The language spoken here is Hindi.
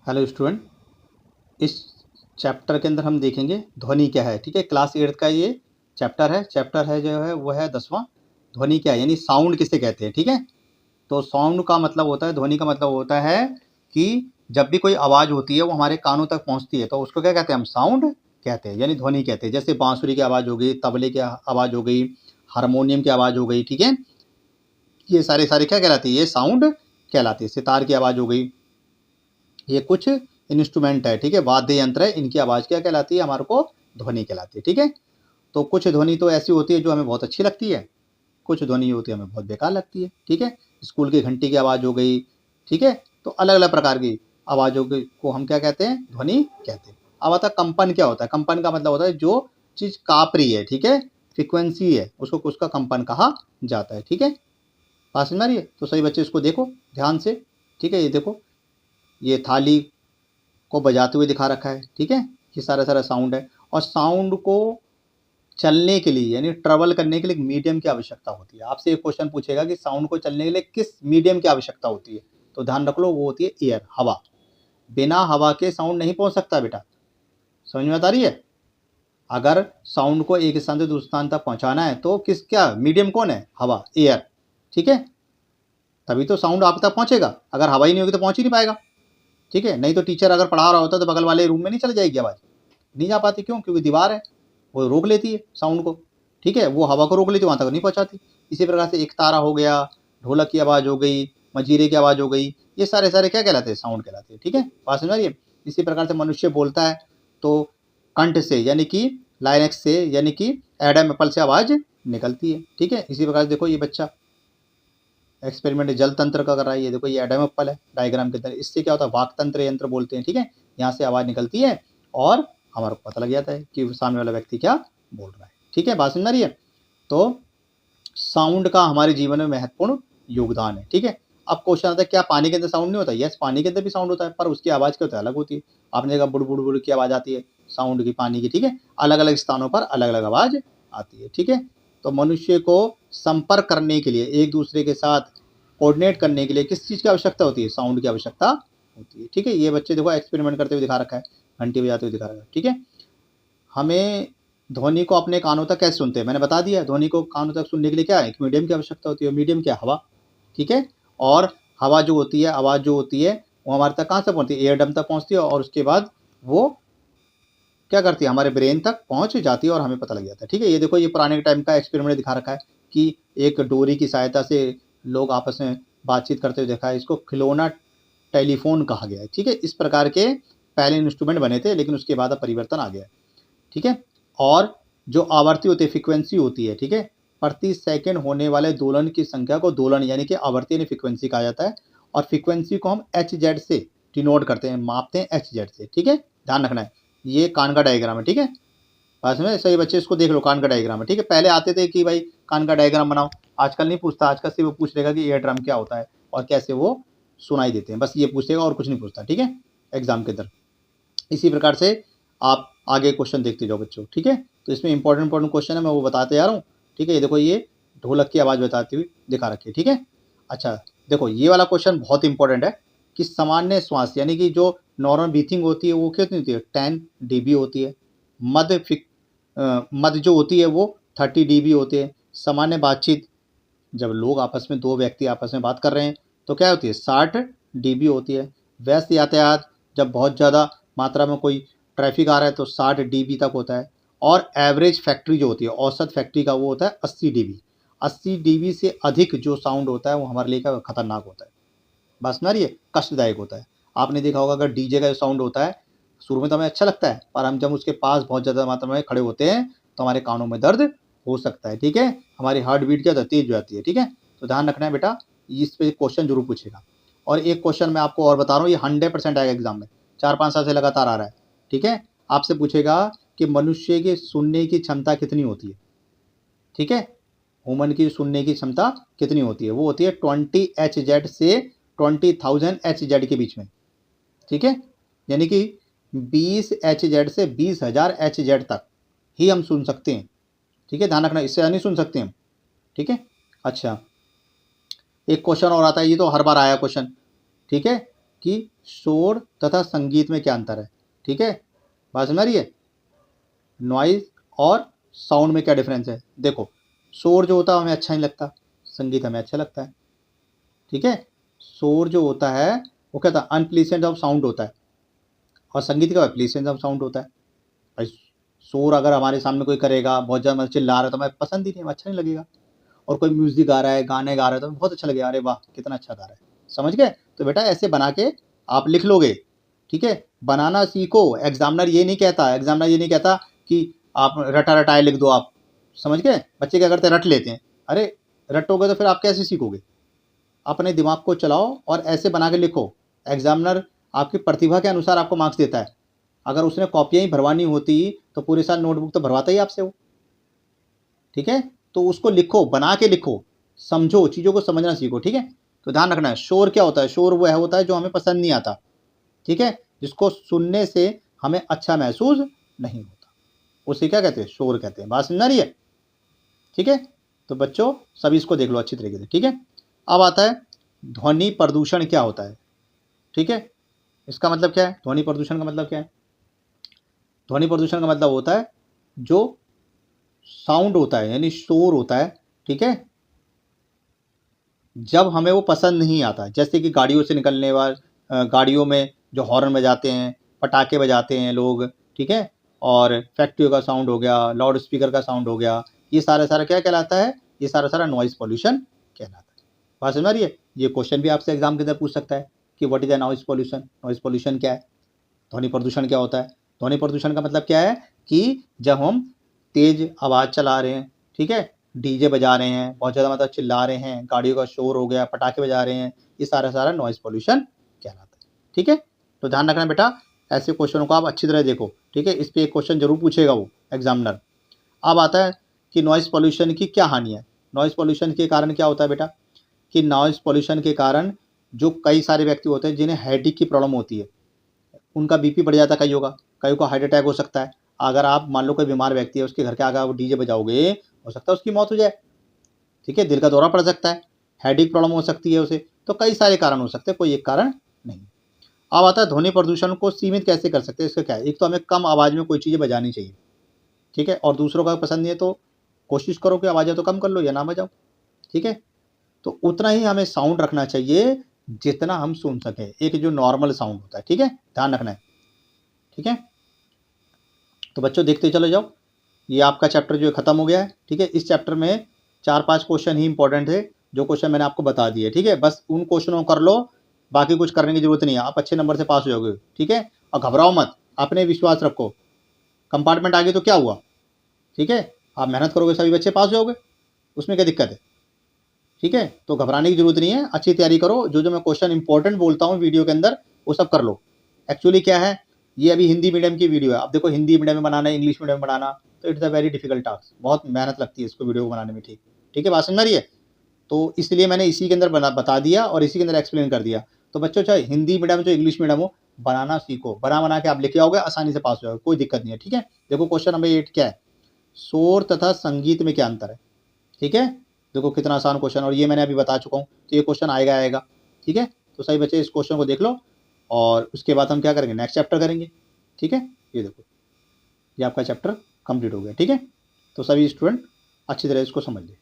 हेलो स्टूडेंट, इस चैप्टर के अंदर हम देखेंगे ध्वनि क्या है। ठीक है, क्लास 8 का ये चैप्टर है जो है वो है 10वां। ध्वनि क्या है यानी साउंड किसे कहते हैं। ठीक है, तो साउंड का मतलब होता है, ध्वनि का मतलब होता है कि जब भी कोई आवाज़ होती है वो हमारे कानों तक पहुंचती है तो उसको क्या कहते हैं, हम साउंड कहते हैं यानी ध्वनि कहते हैं। जैसे बांसुरी की आवाज़ हो गई, तबले की आवाज़ हो गई, हारमोनियम की आवाज़ हो गई। ठीक है, ये सारे सारे क्या कहलाती है, ये साउंड कहलाती है। सितार की आवाज़ हो गई, ये कुछ इंस्ट्रूमेंट है। ठीक है, वाद्य यंत्र है, इनकी आवाज़ क्या कहलाती है, हमारे को ध्वनि कहलाती है। ठीक है, तो कुछ ध्वनि तो ऐसी होती है जो हमें बहुत अच्छी लगती है, कुछ ध्वनि होती है हमें बहुत बेकार लगती है। ठीक है, स्कूल की घंटी की आवाज़ हो गई। ठीक है, तो अलग अलग प्रकार की आवाज़ों को हम क्या कहते हैं, ध्वनि कहते हैं। अब आता है कंपन। क्या होता है कंपन? का मतलब होता है जो चीज़ काँप रही है, ठीक है, फ्रिक्वेंसी है, उसको उसका कंपन कहा जाता है। ठीक है, बात समझ आ रही है? तो सही बच्चे इसको देखो ध्यान से। ठीक है, ये देखो, ये थाली को बजाते हुए दिखा रखा है। ठीक है, ये सारा सारा साउंड है। और साउंड को चलने के लिए यानी ट्रेवल करने के लिए एक मीडियम की आवश्यकता होती है। आपसे एक क्वेश्चन पूछेगा कि साउंड को चलने के लिए किस मीडियम की आवश्यकता होती है, तो ध्यान रख लो वो होती है एयर, हवा। बिना हवा के साउंड नहीं पहुंच सकता बेटा। समझ में आ रही है? अगर साउंड को एक स्थान से दूसरे स्थान तक पहुंचाना है तो किस क्या मीडियम कौन है? हवा, एयर। ठीक है, तभी तो साउंड आप तक पहुंचेगा। अगर हवा ही नहीं होगी तो पहुंच ही नहीं पाएगा। ठीक है, नहीं तो टीचर अगर पढ़ा रहा होता तो बगल वाले रूम में नहीं चली जाएगी आवाज़, नहीं जा पाती। क्यों? क्योंकि दीवार है, वो रोक लेती है साउंड को। ठीक है, वो हवा को रोक लेती है, वहाँ तक नहीं पहुँचाती। इसी प्रकार से एक तारा हो गया, ढोलक की आवाज़ हो गई, मंजीरे की आवाज़ हो गई, ये सारे सारे क्या कहलाते हैं? साउंड कहलाते हैं। ठीक है, बात समझ आ रही है? इसी प्रकार से मनुष्य बोलता है तो कंठ से यानी कि लाइनेक्स से यानी कि एडम एप्पल से आवाज़ निकलती है। ठीक है, इसी प्रकार से देखो ये बच्चा एक्सपेरिमेंट जल तंत्र का कर रहा है। ये देखो, ये एडम एप्पल है डायग्राम के अंदर। इससे क्या होता है, वाक तंत्र यंत्र बोलते हैं। ठीक है, यहाँ से आवाज़ निकलती है और हमारे को पता लग जाता है कि सामने वाला व्यक्ति क्या बोल रहा है। ठीक है, बात समझ आ रही है? तो साउंड का हमारे जीवन में महत्वपूर्ण योगदान है। ठीक है, अब क्वेश्चन आता है क्या पानी के अंदर साउंड नहीं होता? यस, पानी के अंदर भी साउंड होता है, पर उसकी आवाज़ क्या होता है, अलग होती है। आपने देखा बुड़ बुड़ बुड़ की आवाज़ आती है साउंड की, पानी की। ठीक है, अलग अलग स्थानों पर अलग अलग आवाज़ आती है। ठीक है, तो मनुष्य को संपर्क करने के लिए, एक दूसरे के साथ कोऑर्डिनेट करने के लिए किस चीज़ की आवश्यकता होती है? साउंड की आवश्यकता होती है। ठीक है, ये बच्चे देखो एक्सपेरिमेंट करते हुए दिखा रखा है, घंटी बजाते हुए दिखा रखा है। ठीक है, हमें ध्वनि को अपने कानों तक कैसे सुनते हैं, मैंने बता दिया। ध्वनि को कानों तक सुनने के लिए क्या है, एक मीडियम की आवश्यकता होती है। मीडियम क्या? हवा। ठीक है, और हवा जो होती है, आवाज़ जो होती है, वो हमारे तक कहाँ से पहुँचती है? एयरडम तक पहुँचती है, और उसके बाद वो क्या करती है, हमारे ब्रेन तक पहुँच जाती है और हमें पता लग जाता है। ठीक है, ये देखो, ये पुराने टाइम का एक्सपेरिमेंट दिखा रखा है कि एक डोरी की सहायता से लोग आपस में बातचीत करते हुए देखा है। इसको खिलौना टेलीफोन कहा गया है। ठीक है, इस प्रकार के पहले इंस्ट्रूमेंट बने थे, लेकिन उसके बाद अब परिवर्तन आ गया। ठीक है, और जो आवर्ती होती है, फ्रिक्वेंसी होती है, ठीक है, प्रति सेकंड होने वाले दोलन की संख्या को दोलन यानी कि आवर्ती यानी फ्रिक्वेंसी कहा जाता है। और फ्रिक्वेंसी को हम एच जेड से डिनोट करते हैं, मापते हैं एच जेड से। ठीक है, ध्यान रखना है, ये कान का डायग्राम है। ठीक है, पास में सही बच्चे इसको देख लो, कान का डायग्राम है। ठीक है, पहले आते थे कि भाई कान का डायग्राम बनाओ, आजकल नहीं पूछता। आजकल सिर्फ वो पूछ लेगा कि ईयर ड्रम क्या होता है और कैसे वो सुनाई देते हैं, बस ये पूछेगा और कुछ नहीं पूछता। ठीक है, एग्जाम के अंदर इसी प्रकार से आप आगे क्वेश्चन देखते जाओ बच्चों। ठीक है, तो इसमें इंपॉर्टेंट क्वेश्चन है, मैं वो बताते जा रहा हूँ। ठीक है, ये देखो, ये ढोलक की आवाज़ बताती हुई दिखा रखी है। ठीक है, अच्छा देखो, ये वाला क्वेश्चन बहुत इंपॉर्टेंट है कि सामान्य श्वास यानी कि जो नॉर्मल ब्रीथिंग होती है वो कितनी होती है? 10 dB होती है। मद जो होती है वो 30 dB होती है। सामान्य बातचीत, जब लोग आपस में, दो व्यक्ति आपस में बात कर रहे हैं तो क्या होती है? 60 dB होती है। व्यस्त यातायात, जब बहुत ज़्यादा मात्रा में कोई ट्रैफिक आ रहा है तो 60 dB तक होता है। और एवरेज फैक्ट्री जो होती है, औसत फैक्ट्री का, वो होता है 80 dB। 80 dB से अधिक जो साउंड होता है वो हमारे लिए क्या खतरनाक होता है, बस ना, ये कष्टदायक होता है। आपने देखा होगा अगर डीजे का जो साउंड होता है, शुरू में तो हमें अच्छा लगता है, पर हम जब उसके पास बहुत ज़्यादा मात्रा में खड़े होते हैं तो हमारे कानों में दर्द हो सकता है। ठीक है, हमारी हार्ट बीट क्या होता है? तेज हो जाती है। ठीक है, तो ध्यान रखना है बेटा, इस पे क्वेश्चन जरूर पूछेगा। और एक क्वेश्चन मैं आपको और बता रहा हूँ, ये 100% आएगा एग्जाम में, 4-5 साल से लगातार आ रहा है। ठीक है, आपसे पूछेगा कि मनुष्य की सुनने की क्षमता कितनी होती है? ठीक है, ह्यूमन की सुनने की क्षमता कितनी होती है? वो होती है 20 HZ से 20,000 HZ के बीच में। ठीक है, यानी कि 20 HZ से 20,000 HZ तक ही हम सुन सकते हैं। ठीक है, ध्यान रखना, इससे नहीं सुन सकते हम। ठीक है, अच्छा एक क्वेश्चन और आता है, ये तो हर बार आया क्वेश्चन। ठीक है, कि शोर तथा संगीत में क्या अंतर है। ठीक है, बात समझ आ रही है। नॉइज और साउंड में क्या डिफरेंस है। देखो, शोर जो होता है हमें अच्छा नहीं लगता, संगीत हमें अच्छा लगता है। ठीक है, शोर जो होता है वो क्या था, अनप्लीसेंट ऑफ साउंड होता है, और संगीत का प्लीसेंट ऑफ साउंड होता है। भाई शोर अगर हमारे सामने कोई करेगा, बहुत ज़्यादा चिल्ला रहा है, तो हमें पसंद ही नहीं, अच्छा नहीं लगेगा। और कोई म्यूजिक गा रहा है, गाने गा रहा है, तो बहुत अच्छा लगेगा, अरे वाह कितना अच्छा गा रहा है। समझ गए। तो बेटा ऐसे बना के आप लिख लोगे। ठीक है, बनाना सीखो। एग्जामिनर ये नहीं कहता कि आप रटा रटाए लिख दो आप। समझ गए। बच्चे क्या करते हैं, रट लेते हैं। अरे रटोगे तो फिर आप कैसे सीखोगे। अपने दिमाग को चलाओ और ऐसे बना के लिखो। एग्जामिनर आपकी प्रतिभा के अनुसार आपको मार्क्स देता है। अगर उसने कॉपियाँ ही भरवानी होती तो पूरे साल नोटबुक तो भरवाता ही आपसे वो। ठीक है, तो उसको लिखो, बना के लिखो, समझो, चीज़ों को समझना सीखो। ठीक है, तो ध्यान रखना है। शोर क्या होता है, शोर वो होता है जो हमें पसंद नहीं आता। ठीक है, जिसको सुनने से हमें अच्छा महसूस नहीं होता, उसे क्या कहते हैं, शोर कहते हैं। बात समझ आ रही है। ठीक है, तो बच्चों सभी इसको देख लो अच्छी तरीके से। ठीक है, अब आता है ध्वनि प्रदूषण क्या होता है। ठीक है, इसका मतलब क्या है, ध्वनि प्रदूषण का मतलब क्या है। ध्वनि प्रदूषण का मतलब होता है जो साउंड होता है यानी शोर होता है। ठीक है, जब हमें वो पसंद नहीं आता, जैसे कि गाड़ियों से निकलने वाले, गाड़ियों में जो हॉर्न बजाते हैं, पटाखे बजाते हैं लोग। ठीक है, और फैक्ट्रियों का साउंड हो गया, लाउड स्पीकर का साउंड हो गया, ये सारा सारा क्या कहलाता है, ये सारा सारा नॉइज पॉल्यूशन कहलाता है। बात समझ आ रही है। ये क्वेश्चन भी आपसे एग्जाम के अंदर पूछ सकता है कि what is the noise pollution. Noise pollution क्या है, ध्वनि प्रदूषण क्या होता है। ध्वनि प्रदूषण का मतलब क्या है कि जब हम तेज आवाज़ चला रहे हैं, ठीक है, डीजे बजा रहे हैं, बहुत ज़्यादा मतलब चिल्ला रहे हैं, गाड़ियों का शोर हो गया, पटाखे बजा रहे हैं, ये सारा सारा नॉइज़ पॉल्यूशन कहलाता है। ठीक है, तो ध्यान रखना बेटा, ऐसे क्वेश्चनों को आप अच्छी तरह देखो। ठीक है, इस पर एक क्वेश्चन जरूर पूछेगा वो एग्जामिनर। अब आता है कि नॉइज़ पॉल्यूशन की क्या हानि है। नॉइज़ पॉल्यूशन के कारण क्या होता है बेटा, कि नॉइज़ पॉल्यूशन के कारण जो कई सारे व्यक्ति होते हैं जिन्हें हेडेक की प्रॉब्लम होती है, उनका बीपी बढ़ जाता है, कईयों को हार्ट अटैक हो सकता है। अगर आप मान लो कोई बीमार व्यक्ति है, उसके घर के आगे आप डीजे बजाओगे, हो सकता है उसकी मौत हो जाए। ठीक है, दिल का दौरा पड़ सकता है, हेडेक प्रॉब्लम हो सकती है उसे, तो कई सारे कारण हो सकते हैं, कोई एक कारण नहीं। अब आता है ध्वनि प्रदूषण को सीमित कैसे कर सकते हैं। इसका क्या है, एक तो हमें कम आवाज़ में कोई चीज़ें बजानी चाहिए। ठीक है, और दूसरों का पसंद नहीं है तो कोशिश करो कि आवाज़ें तो कम कर लो या ना बजाओ। ठीक है, तो उतना ही हमें साउंड रखना चाहिए जितना हम सुन सकें, एक जो नॉर्मल साउंड होता है। ठीक है, ध्यान रखना है। ठीक है, तो बच्चों देखते चले जाओ, ये आपका चैप्टर जो है ख़त्म हो गया है। ठीक है, इस चैप्टर में 4-5 क्वेश्चन ही इंपॉर्टेंट थे, जो क्वेश्चन मैंने आपको बता दिए। ठीक है, बस उन क्वेश्चनों को कर लो, बाकी कुछ करने की जरूरत नहीं है, आप अच्छे नंबर से पास हो जाओगे। ठीक है, और घबराओ मत, अपने विश्वास रखो। कंपार्टमेंट आ गई तो क्या हुआ, ठीक है, आप मेहनत करोगे सभी बच्चे पास हो जाओगे, उसमें क्या दिक्कत है। ठीक है, तो घबराने की जरूरत नहीं है, अच्छी तैयारी करो। जो जो मैं क्वेश्चन इंपॉर्टेंट बोलता हूँ वीडियो के अंदर, वो सब कर लो। एक्चुअली क्या है, ये अभी हिंदी मीडियम की वीडियो है। अब देखो, हिंदी मीडियम में बनाना है, इंग्लिश मीडियम में बनाना, तो it's a very difficult task, बहुत मेहनत लगती है इसको वीडियो को बनाने में। ठीक है, बात समझ आ रही है। तो इसलिए मैंने इसी के अंदर बता दिया और इसी के अंदर एक्सप्लेन कर दिया। तो बच्चों चाहे हिंदी मीडियम चाहे इंग्लिश मीडियम हो, बनाना सीखो, बना के आप लिखे आओगे, आसानी से पास हो जाओगे, कोई दिक्कत नहीं है। ठीक है, देखो क्वेश्चन नंबर 8 क्या है, शोर तथा संगीत में क्या अंतर है। ठीक है, देखो कितना आसान क्वेश्चन, और ये मैंने अभी बता चुका हूँ, तो ये क्वेश्चन आएगा। ठीक है, तो सही बच्चे इस क्वेश्चन को देख लो, और उसके बाद हम क्या करेंगे, नेक्स्ट चैप्टर करेंगे। ठीक है, ये देखो, ये आपका चैप्टर कंप्लीट हो गया। ठीक है, तो सभी स्टूडेंट अच्छी तरह इसको समझ लें।